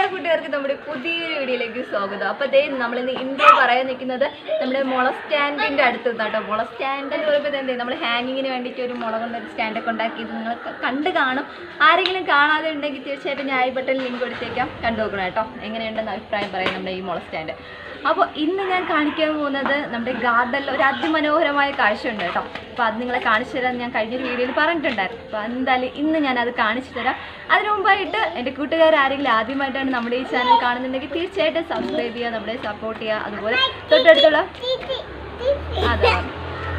എല്ലാ കൂട്ടുകാർക്കും നമ്മുടെ പുതിയൊരു വീഡിയോയിലേക്ക് സ്വാഗതം. അപ്പോൾ ദേ നമ്മളിന്ന് ഇൻട്രോ പറയാൻ നിൽക്കുന്നത് നമ്മുടെ മുള സ്റ്റാൻഡിൻ്റെ അടുത്ത് കേട്ടോ. മുള സ്റ്റാൻഡ് എന്ന് പറയുമ്പോൾ എന്തേ നമ്മൾ ഹാങ്ങിങ്ങിന് വേണ്ടിയിട്ട് ഒരു മുള കൊണ്ടൊരു സ്റ്റാൻഡൊക്കെ ഉണ്ടാക്കിയത് നിങ്ങൾ കണ്ട് കാണും. ആരെങ്കിലും കാണാതെ ഉണ്ടെങ്കിൽ തീർച്ചയായിട്ടും ഞാൻ ഈ ബട്ടൺ ലിങ്ക് കൊടുത്തേക്കാം, കണ്ടു നോക്കണം കേട്ടോ. എങ്ങനെയുണ്ടെന്ന് അഭിപ്രായം പറയാം നമ്മുടെ ഈ മുള സ്റ്റാൻഡ്. അപ്പോൾ ഇന്ന് ഞാൻ കാണിക്കാൻ പോകുന്നത് നമ്മുടെ ഗാർഡനിൽ ഒരു അതിമനോഹരമായ കാഴ്ചയുണ്ട് കേട്ടോ. അപ്പോൾ അത് നിങ്ങളെ കാണിച്ചു തരാൻ ഞാൻ കഴിഞ്ഞൊരു വീഡിയോയിൽ പറഞ്ഞിട്ടുണ്ടായിരുന്നു. അപ്പോൾ എന്തായാലും ഇന്ന് ഞാനത് കാണിച്ചു തരാം. അതിനു മുമ്പായിട്ട് എൻ്റെ കൂട്ടുകാർ ആരെങ്കിലും ആദ്യമായിട്ടാണ് നമ്മുടെ ഈ ചാനൽ കാണുന്നുണ്ടെങ്കിൽ തീർച്ചയായിട്ടും സബ്സ്ക്രൈബ് ചെയ്യുക, നമ്മളെ സപ്പോർട്ട് ചെയ്യുക. അതുപോലെ തൊട്ടടുത്തുള്ള അതെ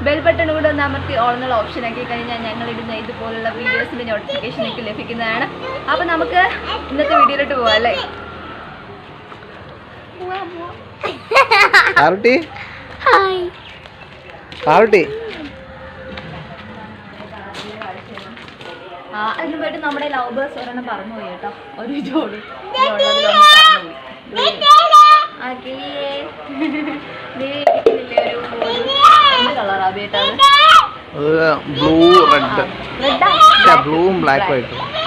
ബെൽ ബട്ടൺ കൂടെ ഒന്ന് അമർത്തി ഓൾന്നുള്ള ഓപ്ഷൻ ആക്കി കഴിഞ്ഞാൽ ഞങ്ങളിടുന്ന ഇതുപോലുള്ള വീഡിയോസിൻ്റെ നോട്ടിഫിക്കേഷൻ എനിക്ക് ലഭിക്കുന്നതാണ്. അപ്പോൾ നമുക്ക് ഇന്നത്തെ വീഡിയോയിലോട്ട് പോകാം അല്ലേ? ആറുട്ടി ആറുട്ടി അതിന് വേണ്ടി നമ്മുടെ ലവ് ബേഴ്സ് ഒരെണ്ണം പറഞ്ഞു പോയി കേട്ടോ. ഒരു ജോഡി കളറാ ബേട്ടാ,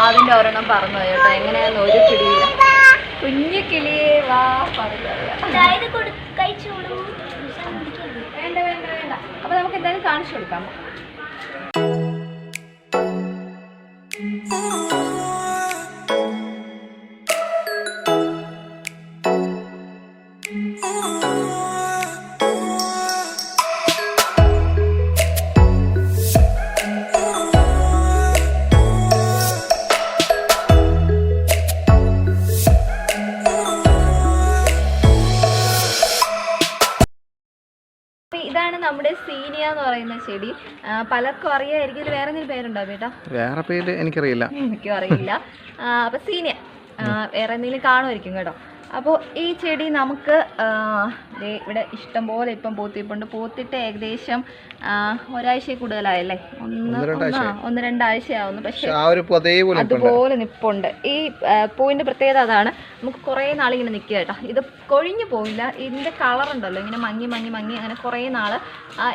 അതിന്റെ ഒരെണ്ണം പറഞ്ഞു പോയി കേട്ടോ. എങ്ങനെയാന്ന് ഒരു പിടിയില്ല. കുഞ്ഞു കിളിയെ വാ വേണ്ട വേണ്ട വേണ്ട. അപ്പൊ നമുക്ക് എന്തായാലും കാണിച്ചു കൊടുക്കാം. ഇതാണ് നമ്മുടെ സീനിയ എന്ന് പറയുന്ന ചെടി. പലർക്കും അറിയാമായിരിക്കും. ഇതിൽ വേറെ എന്തെങ്കിലും പേരുണ്ടോ ബേട്ടാ? വേറെ പേര് എനിക്കറിയില്ല. എനിക്കും അറിയില്ല. അപ്പൊ സീനിയ വേറെ എന്തെങ്കിലും കാണുമായിരിക്കും കേട്ടോ. അപ്പോൾ ഈ ചെടി നമുക്ക് ഇവിടെ ഇഷ്ടംപോലെ ഇപ്പം പൂത്തിപ്പുണ്ട്. പൂത്തിട്ട് ഏകദേശം ഒരാഴ്ച കൂടുതലായല്ലേ, ഒന്ന് രണ്ടാഴ്ചയാവുന്നു. പക്ഷെ അതുപോലെ നിപ്പുണ്ട്. ഈ പൂവിൻ്റെ പ്രത്യേകത അതാണ്, നമുക്ക് കുറേ നാളിങ്ങനെ നിൽക്കുക കേട്ടോ. ഇത് കൊഴിഞ്ഞു പോയില്ല. ഇതിൻ്റെ കളറുണ്ടല്ലോ ഇങ്ങനെ മങ്ങി മങ്ങി മങ്ങി അങ്ങനെ കുറേ നാൾ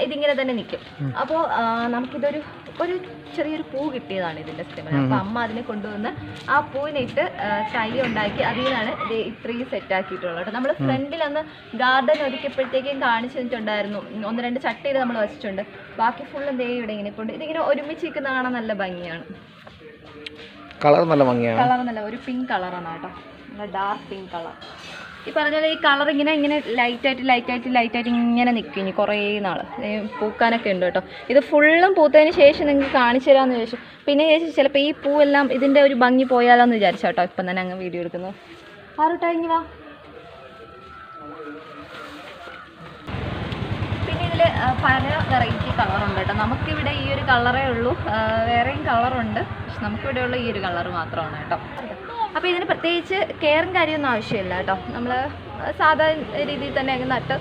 ഇതിങ്ങനെ തന്നെ നിൽക്കും. അപ്പോൾ നമുക്കിതൊരു ചെറിയൊരു പൂ കിട്ടിയതാണ് ഇതിൻ്റെ സ്റ്റെമിന്. അപ്പോൾ അമ്മ അതിനെ കൊണ്ടുവന്ന് ആ പൂവിനിട്ട് തൈ ഉണ്ടാക്കി അതിൽ നിന്നാണ് ഇത് ഇത്രയും സെറ്റാക്കിയിട്ടുള്ളത് കേട്ടോ. നമ്മൾ ഫ്രണ്ടിൽ അന്ന് ഗാർഡൻ ഒരുക്കിയപ്പോഴത്തേക്കും കാണിച്ചു തന്നിട്ടുണ്ടായിരുന്നു. 1-2 ചട്ടിയിൽ നമ്മൾ വെച്ചിട്ടുണ്ട്. ബാക്കി ഫുൾ എന്തേ ഇവിടെ ഇങ്ങനെ ഇപ്പോൾ ഇതിങ്ങനെ ഒരുമിച്ച് നിൽക്കുന്ന കാണാൻ നല്ല ഭംഗിയാണ്. കളർ നല്ല ഒരു പിങ്ക് കളറാണ് കേട്ടോ, നല്ല ഡാർക്ക് പിങ്ക് കളർ. ഈ പറഞ്ഞ പോലെ ഈ കളർ ഇങ്ങനെ ലൈറ്റായിട്ട് ഇങ്ങനെ നിൽക്കും ഇനി കുറേ നാൾ. പൂക്കാനൊക്കെ ഉണ്ട് കേട്ടോ. ഇത് ഫുള്ളും പൂത്തതിന് ശേഷം നിങ്ങൾക്ക് കാണിച്ചു തരാമെന്ന് ചോദിച്ചു. പിന്നെ ചോദിച്ചു ചിലപ്പോൾ ഈ പൂവെല്ലാം ഇതിൻ്റെ ഒരു ഭംഗി പോയാലോ എന്ന് വിചാരിച്ചു കേട്ടോ. ഇപ്പം തന്നെ അങ്ങ് വീഡിയോ എടുക്കുന്നത്. ആറുട്ടാ വാ. പിന്നെ ഇതിൽ പല വെറൈറ്റി കളറുണ്ട് കേട്ടോ. നമുക്കിവിടെ ഈ ഒരു കളറേ ഉള്ളൂ, വേറെയും കളറുണ്ട്. പക്ഷെ നമുക്കിവിടെ ഉള്ള ഈ ഒരു കളറ് മാത്രമാണ് കേട്ടോ. അപ്പോൾ ഇതിന് പ്രത്യേകിച്ച് കെയറും കാര്യമൊന്നും ആവശ്യമില്ല കേട്ടോ. നമ്മൾ സാധാ രീതിയിൽ തന്നെ അങ്ങ് നട്ട്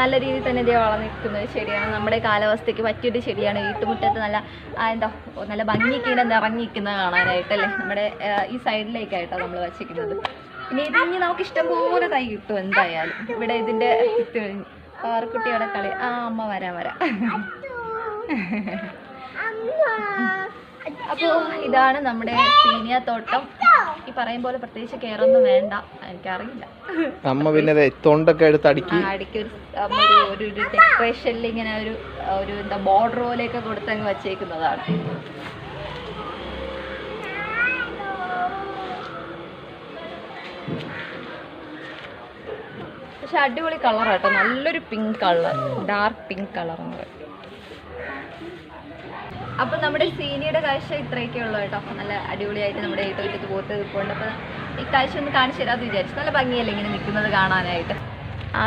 നല്ല രീതിയിൽ തന്നെ ഇത് വളർന്നിരിക്കുന്നത് ചെടിയാണ്. നമ്മുടെ കാലാവസ്ഥയ്ക്ക് പറ്റിയൊരു ചെടിയാണ്. വീട്ടുമുറ്റത്ത് നല്ല ഭംഗിയൊക്കെ ഇങ്ങനെ നിറഞ്ഞിരിക്കുന്നത് കാണാനായിട്ടല്ലേ. നമ്മുടെ ഈ സൈഡിലേക്കായിട്ടാണ് നമ്മൾ വച്ചിരിക്കുന്നത്. പിന്നെ ഇതിന് നമുക്ക് ഇഷ്ടംപോലെ തൈ കിട്ടും എന്തായാലും. ഇവിടെ ഇതിൻ്റെ പാറക്കുട്ടിയുടെ കളി. അമ്മ വരാം. അപ്പോൾ ഇതാണ് നമ്മുടെ സീനിയ തോട്ടം. ഈ പറയും പോലെ പ്രത്യേകിച്ച് കെയറൊന്നും വേണ്ട, എനിക്കറിയില്ല. അമ്മ പിന്നെ തൊണ്ടൊക്കെ എടുത്ത് അടുക്കി ഒരു ഡെക്കറേഷനിൽ ഇങ്ങനെ ഒരു എന്താ ബോർഡർ പോലെയൊക്കെ കൊടുത്തങ്ങ് വച്ചേക്കുന്നതാണ്. പക്ഷെ അടിപൊളി കളറാട്ടോ, നല്ലൊരു പിങ്ക് കളർ, ഡാർക്ക് പിങ്ക് കളറാണ്. അപ്പം നമ്മുടെ സീനിയുടെ കാഴ്ച ഇത്രയൊക്കെ ഉള്ളൂ കേട്ടോ. നല്ല അടിപൊളിയായിട്ട് നമ്മുടെ വീട്ടിൽ പോത്ത് പോണ്ട്. അപ്പോൾ ഈ കാഴ്ച ഒന്ന് കാണിച്ചു തരാമെന്ന് വിചാരിച്ചു. നല്ല ഭംഗിയല്ലേ ഇങ്ങനെ നിൽക്കുന്നത് കാണാനായിട്ട്.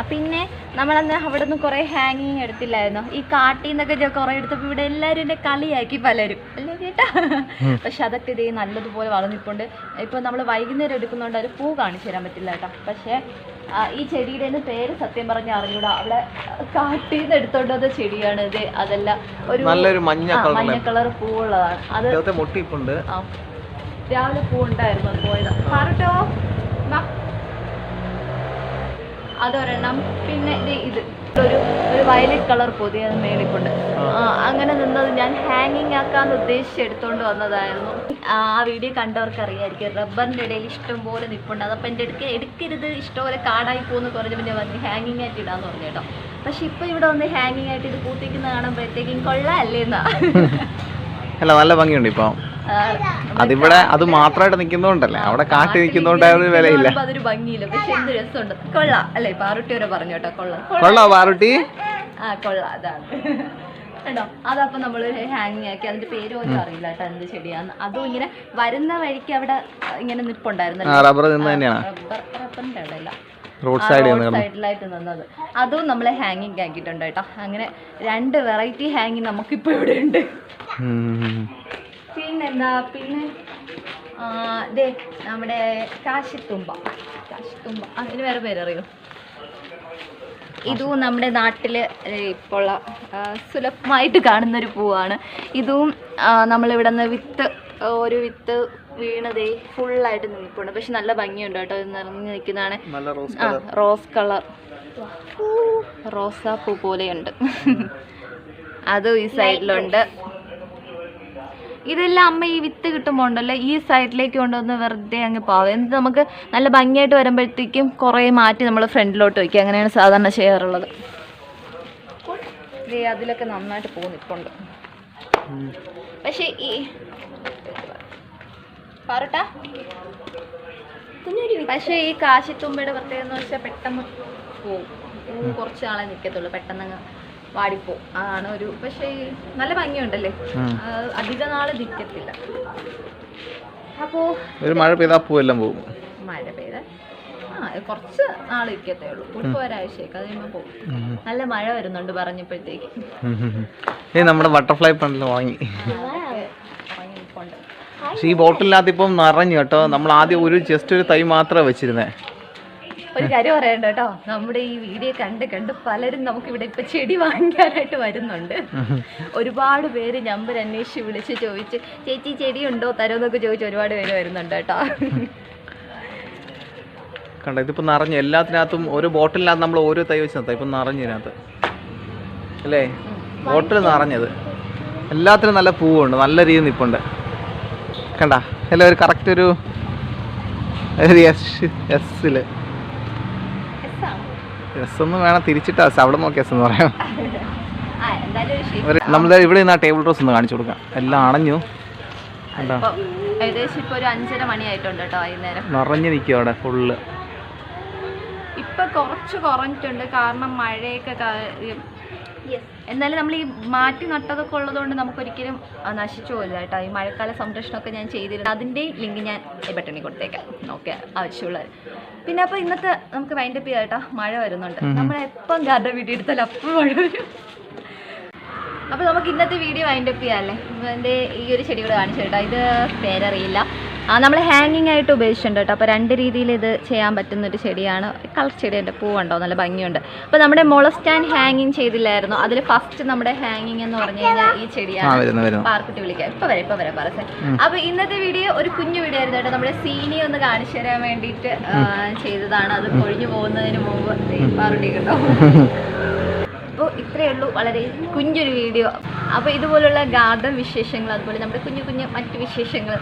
പിന്നെ നമ്മളന്ന് അവിടെ നിന്ന് കുറേ ഹാങ്ങിങ് എടുത്തില്ലായിരുന്നോ? ഈ കാട്ടിൽ നിന്നൊക്കെ കുറേ എടുത്തപ്പോൾ ഇവിടെ എല്ലാവരും എന്നെ കളിയാക്കി പലരും അല്ലേ കേട്ടാ. പക്ഷെ അതൊക്കെ ഇതേ നല്ലതുപോലെ വളർന്നിട്ടുണ്ട്. ഇപ്പോൾ നമ്മൾ വൈകുന്നേരം എടുക്കുന്നതുകൊണ്ട് ഒരു പൂ കാണിച്ചു തരാൻ പറ്റില്ല കേട്ടോ. പക്ഷേ ഈ ചെടിയുടെ പേര് സത്യം പറഞ്ഞ് അറിഞ്ഞൂടാ. അവിടെ കാട്ടിൽ നിന്ന് എടുത്തോണ്ട് വന്ന ചെടിയാണ് ഇത്. അതല്ല ഒരു നല്ലൊരു മഞ്ഞ കളർ പൂവുള്ളതാണ്. അത് രാവിലെ പൂ ഉണ്ടായിരുന്നു, അത് പോയതാ. പറഞ്ഞോ അതൊരെണ്ണം. പിന്നെ ഇത് ഒരു വയലറ്റ് കളർ പൊതി അത് മേളിക്കൊണ്ട് അങ്ങനെ നിന്നത് ഞാൻ ഹാങ്ങിങ് ആക്കാന്ന് ഉദ്ദേശിച്ച് എടുത്തോണ്ട് വന്നതായിരുന്നു. ആ വീഡിയോ കണ്ടവർക്ക് അറിയായിരിക്കും റബ്ബറിൻ്റെ ഇടയിൽ ഇഷ്ടം പോലെ നിൽപ്പുണ്ട്. അതപ്പോൾ എൻ്റെ അടുത്ത് എടുക്കരുത്, ഇഷ്ടംപോലെ കാടായി പോകുന്ന കുറഞ്ഞ പിന്നെ വന്ന് ഹാങ്ങിങ് ആയിട്ട് ഇടാന്ന് പറഞ്ഞു കേട്ടോ. പക്ഷെ ഇപ്പം ഇവിടെ വന്ന് ഹാങ്ങിങ് ആയിട്ട് ഇത് പൂത്തിക്കുന്ന കാണുമ്പോഴത്തേക്കും കൊള്ളാല്ലേന്നാ. അല്ല നല്ല ഭംഗിയുണ്ട് ഇപ്പം. അതിവിടെ അത് മാത്രമായിട്ട് നിൽക്കുന്നോണ്ടല്ലേ, അവിടെ കാട്ടി നിൽക്കുന്നോണ്ട് വിലയില്ല, അതൊരു ഭംഗിയില്ല. പക്ഷെ എന്ത് രസമുണ്ട്, കൊള്ളാം അല്ലേ? പാറുട്ടി വരെ പറഞ്ഞു കേട്ടോ കൊള്ളാം. കൊള്ളാം പാറുട്ടി, കൊള്ളാം. അതാണ് കേട്ടോ. അതപ്പം നമ്മൾ ഹാങ്ങിങ് ആക്കി. അതിന്റെ പേര് പോലും അറിയില്ല കേട്ടോ എന്ത് ചെടിയാന്ന്. അതും ഇങ്ങനെ വരുന്ന വഴിക്ക് അവിടെ ഇങ്ങനെ നിൽപ്പുണ്ടായിരുന്നല്ലോ, റബ്ബറിന്റെ അവിടെയല്ല, റോഡ് സൈഡിലായിട്ട് നിന്നത്. അതും നമ്മൾ ഹാങ്ങിങ് ആക്കിയിട്ടുണ്ട് കേട്ടോ. അങ്ങനെ 2 വെറൈറ്റി ഹാങ്ങിങ് നമുക്കിപ്പോൾ ഇവിടെ ഉണ്ട്. പിന്നെന്താ, പിന്നെ നമ്മുടെ കാശിത്തുമ്പ, അതിന് വേറെ പേരറിയോ? ഇതും നമ്മുടെ നാട്ടിൽ ഇപ്പോൾ സുലഭമായിട്ട് കാണുന്നൊരു പൂവാണ്. ഇതും നമ്മളിവിടെ നിന്ന് ഒരു വിത്ത് വീണതേ ഫുള്ളായിട്ട് നിൽപ്പുണ്ട്. പക്ഷെ നല്ല ഭംഗിയുണ്ട് കേട്ടോ. ഇത് നിറഞ്ഞു നിൽക്കുന്നതാണ്. റോസ് കളർ റോസാപ്പൂ പോലെയുണ്ട്. അതും ഈ സൈഡിലുണ്ട്. ഇതെല്ലാം അമ്മ ഈ വിത്ത് കിട്ടുമ്പോൾ ഉണ്ടല്ലോ ഈ സൈഡിലേക്ക് കൊണ്ടുവന്ന് വെറുതെ അങ്ങ് പാവും. എന്നിട്ട് നമുക്ക് നല്ല ഭംഗിയായിട്ട് വരുമ്പോഴത്തേക്കും കുറേ മാറ്റി നമ്മൾ ഫ്രണ്ടിലോട്ട് വയ്ക്കുക. അങ്ങനെയാണ് സാധാരണ ചെയ്യാറുള്ളത്. അതിലൊക്കെ നന്നായിട്ട് പോകുന്നിപ്പുണ്ട്. പക്ഷേ പക്ഷേ ഈ കാശിത്തുമ്പയുടെ പ്രത്യേകത എന്ന് വെച്ചാൽ പെട്ടെന്ന് പോവും. കുറച്ച് നാളെ നിൽക്കത്തുള്ളൂ, പെട്ടെന്ന് വാടിപ്പോ. അതാണ് ഒരു. പക്ഷേ നല്ല ഭംഗിയുണ്ടല്ലേ, അധിക നാള് നിൽക്കത്തില്ല. അപ്പോ ഒരു മഴ പെയ്താൽ പൂവെല്ലാം പോകും. മഴ പെയ്താൽ കുറച്ച് നാള് നിൽക്കത്തേ ഉള്ളൂ. ഇപ്പോൾ ഒരാഴ്ചയൊക്കെ അത് കഴിയുമ്പോൾ പോകും. നല്ല മഴ വരുന്നുണ്ട് പറഞ്ഞപ്പോഴത്തേക്ക്. നമ്മുടെ ബട്ടർഫ്ലൈ പണ്ടല്ലോ വാങ്ങി. പക്ഷെ ഈ ബോട്ടിലിനകത്ത് ഇപ്പം നിറഞ്ഞു കേട്ടോ. നമ്മൾ ആദ്യം ജസ്റ്റ് ഒരു തൈ മാത്രമേ വെച്ചിരുന്നേ. ഒരു കാര്യം പറയണ്ട കേട്ടോ, നമ്മുടെ ഈ വീഡിയോ കണ്ട് പലരും നമുക്കിവിടെ ഇപ്പൊ ചെടി വാങ്ങിക്കാനായിട്ട് വരുന്നുണ്ട്. ഒരുപാട് പേര് നമ്പർ അന്വേഷിച്ച് വിളിച്ച് ചോദിച്ച് ചേച്ചി ചെടി ഉണ്ടോ തരുമെന്നൊക്കെ ചോദിച്ച് ഒരുപാട് പേര് വരുന്നുണ്ട് കേട്ടോ. കണ്ടോ ഇതിപ്പോ നിറഞ്ഞു. എല്ലാത്തിനകത്തും ഒരു ബോട്ടിലിനകത്ത് നമ്മൾ ഓരോ തൈ വെച്ച് നിർത്താം. ഇപ്പം നിറഞ്ഞു ഇതിനകത്ത് അല്ലേ, ബോട്ടിൽ നിറഞ്ഞത്. എല്ലാത്തിനും നല്ല പൂവുണ്ട്, നല്ല രീതിയിൽ നിൽപ്പുണ്ട്. കണ്ട അല്ല, ഒരു കറക്റ്റ് ഒരു എസ്സില് എസ് ഒന്നും വേണം തിരിച്ചിട്ടാ അവിടെ നോക്കി എസ് എന്ന് പറയാം. നമ്മൾ ഇവിടെ നിന്ന് ആ ടേബിൾ റോസ് ഒന്ന് കാണിച്ചു കൊടുക്കാം. എല്ലാം അണഞ്ഞു. ഏകദേശം ഇപ്പൊ ഒരു 5:30 മണിയായിട്ടുണ്ട് കേട്ടോ. വൈകുന്നേരം നിറഞ്ഞു നിൽക്കും അവിടെ ഫുള്ള്. ഇപ്പൊ കുറച്ച് കുറഞ്ഞിട്ടുണ്ട്, കാരണം മഴയൊക്കെ. എന്നാലും നമ്മൾ ഈ മാറ്റി നട്ടതൊക്കെ ഉള്ളതുകൊണ്ട് നമുക്കൊരിക്കലും നശിച്ചു പോകില്ല കേട്ടോ. ഈ മഴക്കാല സംരക്ഷണമൊക്കെ ഞാൻ ചെയ്തിരുന്നു. അതിൻ്റെ ലിങ്ക് ഞാൻ ഈ ബട്ടണിൽ കൊടുത്തേക്കാം, നോക്കിയ ആവശ്യമുള്ളത്. പിന്നെ അപ്പോൾ ഇന്നത്തെ നമുക്ക് വൈൻഡപ്പ് ചെയ്യാം കേട്ടോ. മഴ വരുന്നുണ്ട്. നമ്മളെപ്പം ഗാർഡൻ വീഡിയോ എടുത്താലും അപ്പം മഴ വരും. അപ്പോൾ നമുക്ക് ഇന്നത്തെ വീഡിയോ വൈൻഡപ്പ് ചെയ്യാം അല്ലേ. എൻ്റെ ഈ ഒരു ചെടികൾ കാണിച്ചു കേട്ടോ. ഇത് പേരറിയില്ല. നമ്മൾ ഹാങ്ങിങ് ആയിട്ട് ഉപയോഗിച്ചിട്ടുണ്ട് കേട്ടോ. അപ്പോൾ 2 രീതിയിൽ ഇത് ചെയ്യാൻ പറ്റുന്നൊരു ചെടിയാണ്. കളർ ചെടിയുടെ പൂവുണ്ടോ, നല്ല ഭംഗിയുണ്ട്. അപ്പോൾ നമ്മുടെ മൊളസ്റ്റാൻ ഹാങ്ങിങ് ചെയ്തില്ലായിരുന്നു, അതിൽ ഫസ്റ്റ് നമ്മുടെ ഹാങ്ങിങ് എന്ന് പറഞ്ഞു കഴിഞ്ഞാൽ ഈ ചെടിയാണ്. പാർക്കുട്ടി വിളിക്കാം. ഇപ്പൊ വരെ പറസേ. അപ്പോൾ ഇന്നത്തെ വീഡിയോ ഒരു കുഞ്ഞു വീഡിയോ ആയിരുന്നു കേട്ടോ. നമ്മുടെ സീനിയ ഒന്ന് കാണിച്ചു തരാൻ വേണ്ടിയിട്ട് ചെയ്തതാണ്. അത് കൊഴിഞ്ഞു പോകുന്നതിന് മുമ്പ് പാറുട്ടി കേട്ടോ. അപ്പോൾ ഇത്രയേ ഉള്ളൂ, വളരെ കുഞ്ഞൊരു വീഡിയോ. അപ്പോൾ ഇതുപോലുള്ള ഗാർഡൻ വിശേഷങ്ങൾ, അതുപോലെ നമ്മുടെ കുഞ്ഞു മറ്റ് വിശേഷങ്ങൾ,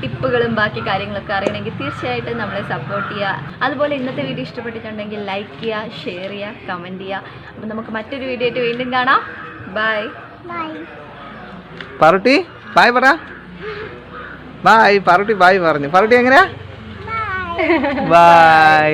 ടിപ്പുകളും ബാക്കി കാര്യങ്ങളൊക്കെ അറിയണമെങ്കിൽ തീർച്ചയായിട്ടും നമ്മളെ സപ്പോർട്ട് ചെയ്യുക. അതുപോലെ ഇന്നത്തെ വീഡിയോ ഇഷ്ടപ്പെട്ടിട്ടുണ്ടെങ്കിൽ ലൈക്ക് ചെയ്യുക, ഷെയർ ചെയ്യുക, കമൻറ്റ് ചെയ്യുക. അപ്പോൾ നമുക്ക് മറ്റൊരു വീഡിയോ ആയിട്ട് വീണ്ടും കാണാം. ബൈ. പാറുട്ടി ബൈ പറ. ബൈ പാറുട്ടി ബൈ പറഞ്ഞു. പാറുട്ടി എങ്ങനെയാ? ബൈ.